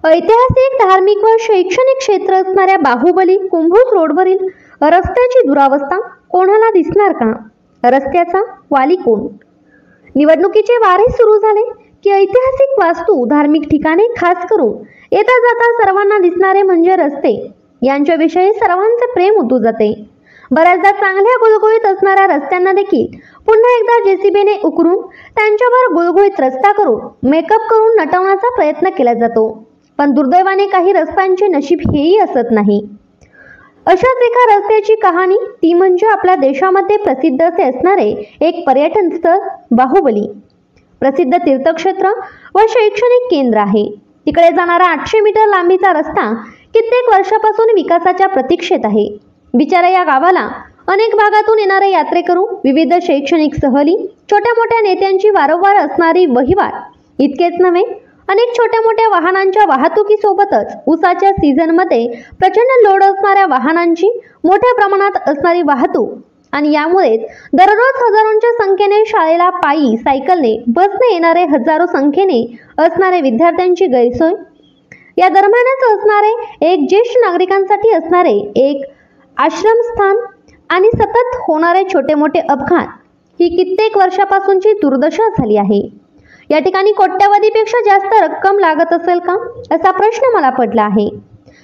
ऐतिहासिक, धार्मिक व शैक्षणिक क्षेत्र असणाऱ्या बाहुबली कुंभोज रोडवरील रस्त्याची दुरावस्था कोणाला दिसणार का? रस्त्याचा वाली कोण? निवडणुकीचे वारे सुरू झाले की ऐतिहासिक वास्तू, धार्मिक ठिकाणे, खास करून येता जाता सर्वांना दिसणारे म्हणजे रस्ते यांच्याविषयी सर्वांचे प्रेम उतू जाते। बऱ्याचदा चांगल्या गुळगुळीत असणाऱ्या रस्त्यांना देखील पुन्हा एकदा जेसीबीने उकरून त्यांच्यावर गुळगुळीत रस्ता करून मेकअप करून नटवण्याचा प्रयत्न केला जातो। पण दुर्दैवाने काही रस्त्यांचे नशीब हेही असत नाही। अशाच एका रस्त्याची कहाणी, ती म्हणजे आपल्या देशामध्ये प्रसिद्ध असे असणारे एक पर्यटन स्थळ बाहुबली। प्रसिद्ध तीर्थक्षेत्र व शैक्षणिक केंद्र आहे। तिकडे जाणारा 800 मीटर लांबीचा रस्ता कित्येक वर्षापासून विकासाच्या प्रतीक्षेत आहे। बिचारा या गावाला अनेक भागातून येणारे यात्रेकरू, विविध शैक्षणिक सहली, छोट्या मोठ्या नेत्यांची वारंवार असणारी वहिवाट, इतकेच नव्हे अनेक छोट्या मोठ्या वाहनांच्या वाहतुकीसोबतच उसाच्या सीझनमध्ये प्रचंड लोड असणाऱ्या वाहनांची मोठ्या प्रमाणात असणारी वाहतूक आणि यामुळेच दररोज हजारोंच्या संख्येने शाळेला पायी, सायकलने, बसने येणारे हजारो संख्येने असणारे विद्यार्थ्यांची गैरसोय, या दरम्यानच असणारे एक ज्येष्ठ नागरिकांसाठी असणारे एक आश्रमस्थान आणि सतत होणारे छोटे मोठे अपघात, ही कित्येक वर्षापासूनची दुर्दशा झाली आहे। या ठिकाणी कोट्यवधीपेक्षा जास्त रक्कम लागत असेल का, असा प्रश्न मला पडला आहे।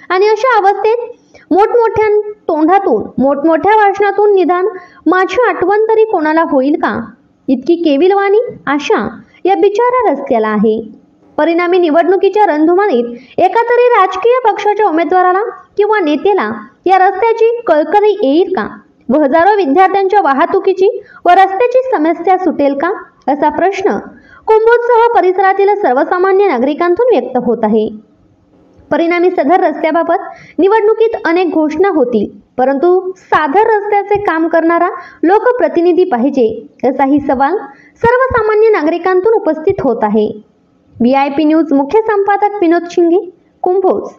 आणि अशा अवस्थेत मोठमोठ्या तोंडातून, मोठमोठ्या भाषणातून निदान माझी आठवण तरी कोणाला होईल का, इतकी केविलवाणी आशा या बिचाऱ्या रस्त्याला आहे। परिणामी निवडणुकीच्या रणधुमाळीत एका तरी राजकीय पक्षाच्या उमेदवाराला किंवा नेत्याला या रस्त्याची कळकळी येईल का व हजारो विद्यार्थ्यांच्या वाहतुकीची व रस्त्याची समस्या सुटेल का, असा प्रश्न कुंभोजसह परिसरातील सर्वसामान्य नागरिकांतून व्यक्त होत आहे। परिणामी सदर रस्त्याबाबत निवडणुकीत अनेक घोषणा होतील, परंतु सादर रस्त्याचे काम करणारा लोकप्रतिनिधी पाहिजे, असाही सवाल सर्वसामान्य नागरिकांतून उपस्थित होत आहे। VIP न्यूज मुख्य संपादक विनोद शिंगे, कुंभोज।